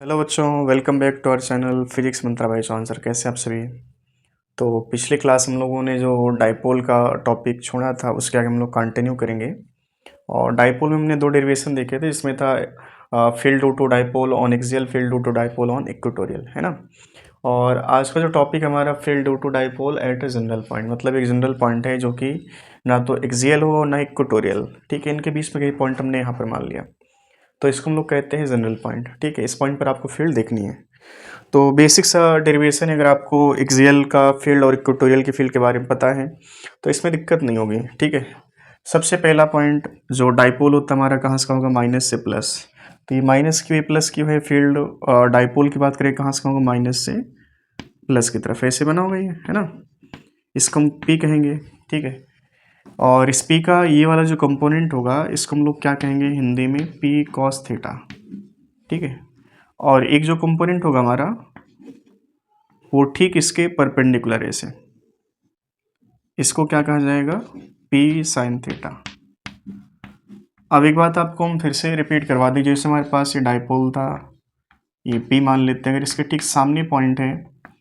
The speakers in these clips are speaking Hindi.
हेलो बच्चों, welcome back to our channel physics Mantra by Ansar. कैसे आप सभी। तो पिछले क्लास हम लोगों ने जो डाइपोल का टॉपिक छोड़ा था उसके आगे हम लोग कंटिन्यू करेंगे। और डाइपोल में हमने दो डेरिवेशन देखे थे, जिसमें था field due to dipole on axial, field due to dipole on equatorial, है ना। और आज का जो टॉपिक हमारा field due to dipole at a general point, मतलब एक जनरल पॉइंट है जो कि ना तो एक्सियल हो ना इक्वेटोरियल। ठीक है, इनके बीच में कई पॉइंट हमने यहाँ पर मान लिया, तो इसको हम लोग कहते हैं जनरल पॉइंट। ठीक है, इस पॉइंट पर आपको फील्ड देखनी है। तो बेसिक सा डेरिवेशन है, अगर आपको एक्सियल का फील्ड और इक्वेटोरियल की फील्ड के बारे में पता है तो इसमें दिक्कत नहीं होगी। ठीक है, सबसे पहला पॉइंट जो डाइपोल होता है हमारा कहाँ से होगा, माइनस से प्लस। तो ये माइनस की प्लस की है फील्ड। डाइपोल की बात करें कहाँ से होगा, माइनस से प्लस की तरफ ऐसे बना होगा ये, है ना। इसको हम पी कहेंगे। ठीक है, और इस पी का ये वाला जो कंपोनेंट होगा इसको हम लोग क्या कहेंगे हिंदी में, पी कॉस थीटा। ठीक है, और एक जो कंपोनेंट होगा हमारा वो ठीक इसके परपेंडिकुलर ऐसे, इसको क्या कहा जाएगा, पी साइन थीटा। अब एक बात आपको हम फिर से रिपीट करवा दी, जैसे हमारे पास ये डाइपोल था, ये पी मान लेते हैं, अगर इसके ठीक सामने पॉइंट है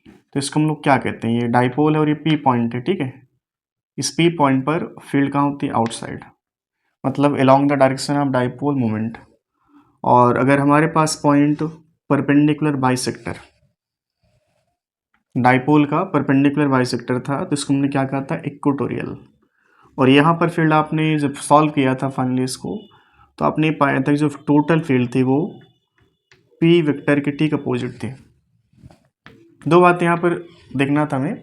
तो इसको हम लोग क्या कहते हैं, ये डाइपोल है और ये पी पॉइंट है। ठीक है, इस पी पॉइंट पर फील्ड कहाँ होती है, आउटसाइड, मतलब along the direction of dipole moment. और अगर हमारे पास पॉइंट परपेंडिकुलर बाइसेक्टर, डाइपोल का परपेंडिकुलर बाइसेक्टर था तो इसको हमने क्या कहा था, इक्वेटोरियल। और यहाँ पर फील्ड आपने जब सॉल्व किया था फाइनली इसको, तो आपने पाया था कि जो टोटल फील्ड थी वो पी वेक्टर के ठीक अपोजिट थी। दो बातें यहाँ पर देखना था हमें,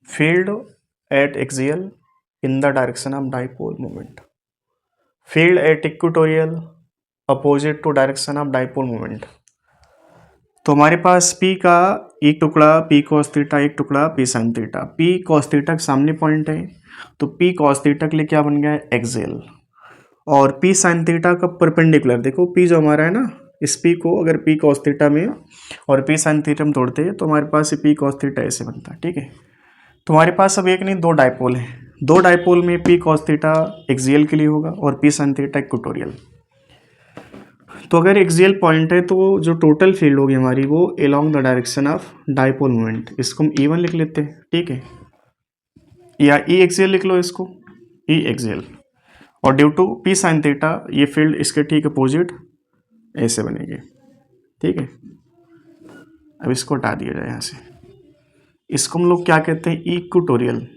field at axial in the direction of dipole moment, field at equatorial opposite to direction of dipole moment. तो हमारे पास P का एक टुकड़ा P cos थीटा, एक टुकड़ा P sin theta. P cos theta के सामने पॉइंट है तो P cos थीटा के लिए क्या बन गया है, एक्सियल। और P sin थीटा का परपेंडिकुलर, देखो P जो हमारा है ना, इस P को अगर P cos थीटा में और P sin थीटा में तोड़ते हैं तो हमारे पास ये P cos थीटा ऐसे बनता है। ठीक है, तो हमारे पास अब एक नहीं दो डाइपोल है, दो डाइपोल में P cos थीटा एक्सियल के लिए होगा और P sin थीटा इक्वेटोरियल। तो अगर एक्सियल पॉइंट है तो जो टोटल फील्ड होगी हमारी वो along the direction of dipole moment, इसको हम E1 लिख लेते हैं। ठीक है, या ई एक्सियल लिख लो इसको, ई एक्सियल। और due to P sine theta ये फील्ड इसके ठीक अपोजिट ऐसे बनेगी। ठीक है, अब इसको हटा दिया जाए यहाँ से, इसको हम लोग क्या कहते हैं, इक्वेटोरियल।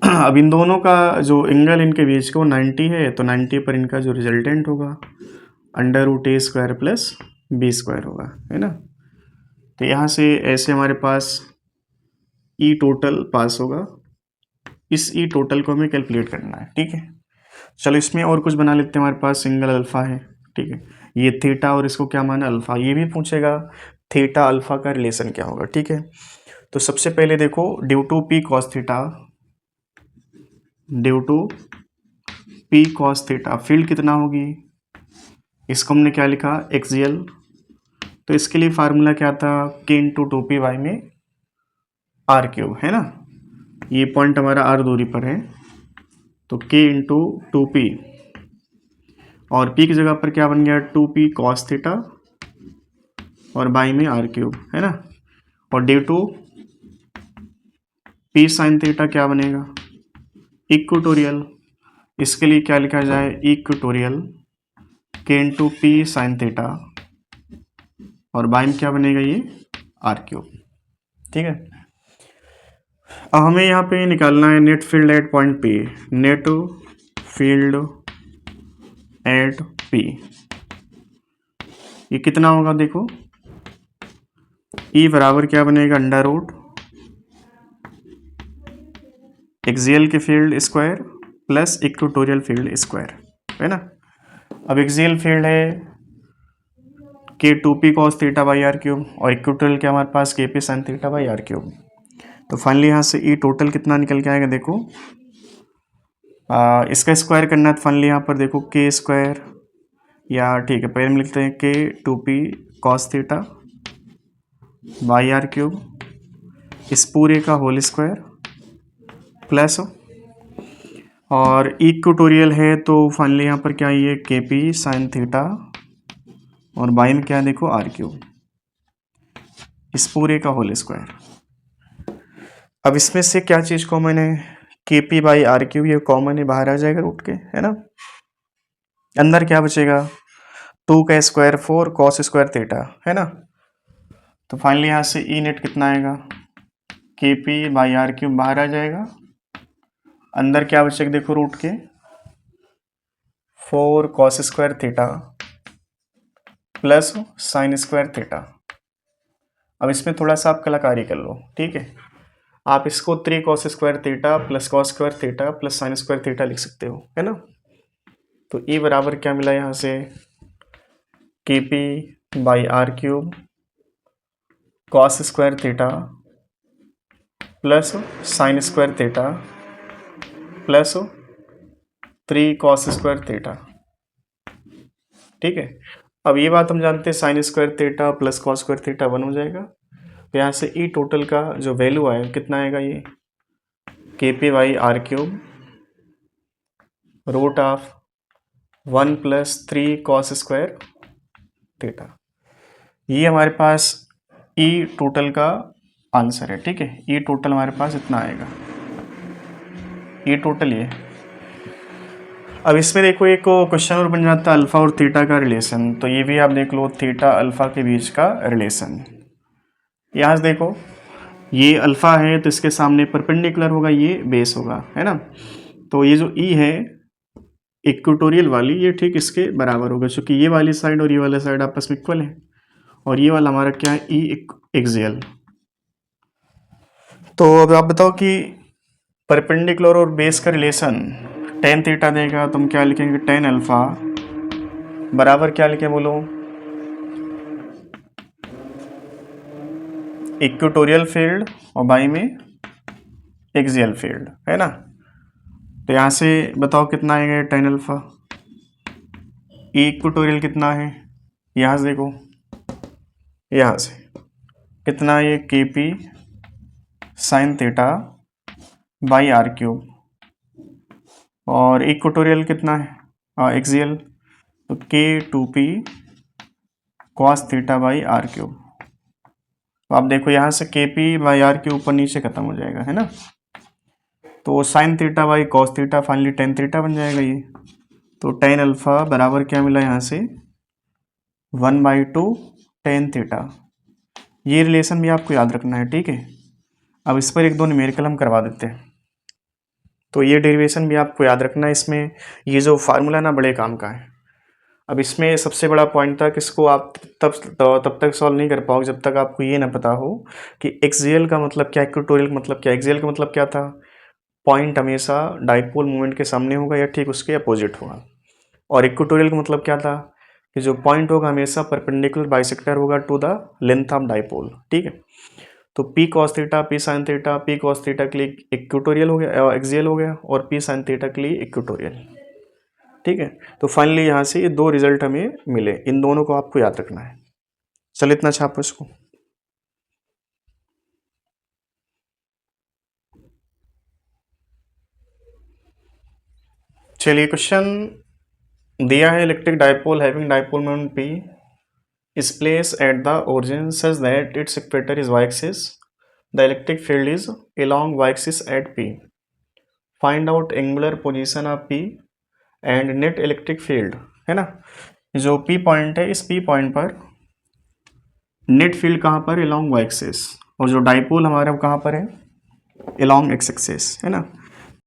अब इन दोनों का जो एंगल इनके बीच का वो 90 है, तो 90 पर इनका जो रिजल्टेंट होगा अंडर रूट ए स्क्वायर प्लस बी स्क्वायर होगा, है ना। तो यहाँ से ऐसे हमारे पास ई टोटल पास होगा, इस ई टोटल को हमें कैलकुलेट करना है। ठीक है, चलो इसमें और कुछ बना लेते हैं, हमारे पास सिंगल अल्फा है। ठीक है, ये थीटा और इसको क्या माना, अल्फा। ये भी पूछेगा थीटा अल्फा का रिलेशन क्या होगा। ठीक है, तो सबसे पहले देखो due to P cos theta, due to P cos theta field कितना होगी, इसको हमने क्या लिखा, एक्सियल। तो इसके लिए फार्मूला क्या था, के इंटू टू पी वाई में आर क्यूब, है ना। ये पॉइंट हमारा आर दूरी पर है तो के इंटू टू पी, और पी की जगह पर क्या बन गया, टू पी कॉस थीटा और बाई में आर क्यूब, है ना। और due to P sine theta क्या बनेगा, इक्वेटोरियल। इसके लिए क्या लिखा जाए, इक्वेटोरियल के इंटू पी साइन थीटा और बाई में क्या बनेगा, ये आर क्यूब। ठीक है, अब हमें यहाँ पे निकालना है net field at point P, net field at P. ये कितना होगा, देखो ई बराबर क्या बनेगा, अंडर रूट एक्सियल की field square plus equatorial field square, है ना। अब एक्सियल फील्ड है K two P cos theta by R cube और इक्वेटोरियल के हमारे पास K P sine theta by R cube. तो फाइनली यहाँ से ई टोटल कितना निकल के आएगा, देखो इसका स्क्वायर करना है तो फाइनली यहाँ पर देखो के स्क्वायर, या ठीक है पहले हम लिखते हैं K two P cos theta by R cube, इस पूरे का होल स्क्वायर प्लस, और इक्वेटोरियल है तो फाइनली यहाँ पर क्या, ये के पी साइन थीटा और बाई में क्या है देखो आर क्यूब, इस पूरे का होल स्क्वायर। अब इसमें से क्या चीज कॉमन है, K P by R cube, ये कॉमन है, बाहर आ जाएगा रूट के, है ना। अंदर क्या बचेगा, 2 का स्क्वायर 4 कॉस स्क्वायर थीटा, है ना। तो फाइनली यहाँ से ई नेट कितना आएगा, के पी बाई आर क्यूब बाहर आ जाएगा, अंदर क्या बचेगा देखो रूट के 4 cos square theta plus sine square theta. अब इसमें थोड़ा सा आप कलाकारी कर लो, ठीक है। आप इसको 3 cos square theta plus cos square theta plus sine square theta लिख सकते हो, है ना। तो ई बराबर क्या मिला यहाँ से, K P by R cube cos square theta plus sine square theta plus 3 cos square theta, ठीक है। अब ये बात हम जानते हैं sine square theta plus cos square theta 1 हो जाएगा। तो यहाँ से ई टोटल का जो वैल्यू आए कितना आएगा, ये K P by R cube root of 1 plus 3 cos square theta. ये हमारे पास ई टोटल का आंसर है, ठीक है। ई टोटल हमारे पास इतना आएगा, ई टोटल ये। अब इसमें देखो एक क्वेश्चन और बन जाता है अल्फा और थीटा का रिलेशन। तो ये भी आप देख लो, थीटा अल्फा के बीच का रिलेशन। यहाँ से देखो ये अल्फा है तो इसके सामने परपेंडिकुलर होगा, ये बेस होगा, है ना। तो ये जो ई है इक्वेटोरियल वाली, ये ठीक इसके बराबर होगा, क्योंकि ये वाली साइड और ये वाला साइड आपस में इक्वल है। और ये वाला हमारा क्या है, ई एक्सियल। तो अब आप बताओ कि परपेंडिकुलर और बेस का रिलेशन टेन थीटा देगा, तो हम क्या लिखेंगे, टेन अल्फा बराबर क्या लिखे बोलो, इक्वेटोरियल फील्ड और बाई में एक्सियल फील्ड, है ना। तो यहाँ से बताओ कितना आएगा टेन अल्फा, इक्वेटोरियल कितना है, यहाँ से देखो, यहाँ से कितना है, K P sine theta by R cube, और इक्वेटोरियल कितना है एक्सियल, तो K 2p cos theta by R cube. तो आप देखो यहाँ से के पी बाई आर के ऊपर नीचे खत्म हो जाएगा, है ना। तो sign theta by cos theta finally tan theta बन जाएगा ये। तो टेन अल्फा बराबर क्या मिला यहाँ से, 1/2 टेन थीटा। ये रिलेशन भी आपको याद रखना है, ठीक है। अब इस पर एक दो न्यूमेरिकल हम करवा देते हैं। तो ये डेरिवेशन भी आपको याद रखना है। इसमें ये जो फार्मूला ना बड़े काम का है। अब इसमें सबसे बड़ा पॉइंट था कि इसको आप तब तक सॉल्व नहीं कर पाओगे जब तक आपको ये ना पता हो कि एक्सियल का मतलब क्या, इक्वेटोरियल का मतलब क्या। एक्सियल का मतलब क्या था, पॉइंट हमेशा डाइपोल मोमेंट के सामने होगा या ठीक उसके अपोजिट होगा। और इक्वेटोरियल का मतलब क्या था कि जो पॉइंट होगा हमेशा परपेंडिकुलर बाइसेक्टर होगा to the length of dipole, ठीक है। तो P cos theta P sine theta, P cos theta के लिए इक्वेटोरियल हो गया, एक्सियल हो गया, और पी साइन थीटा के लिए इक्वेटोरियल, ठीक है। तो फाइनली यहाँ से ये दो रिजल्ट हमें मिले, इन दोनों को आपको याद रखना है। चल इतना छापो इसको। चलिए क्वेश्चन दिया है, electric dipole having dipole moment P is placed at the origin such that its equator is y-axis. The electric field is along y-axis at P. Find out angular position of P and net electric field, है ना। जो P पॉइंट है, इस P पॉइंट पर नेट फील्ड कहाँ पर, along y-axis, और जो डाइपोल हमारा वो कहाँ पर है, along x-axis, है ना।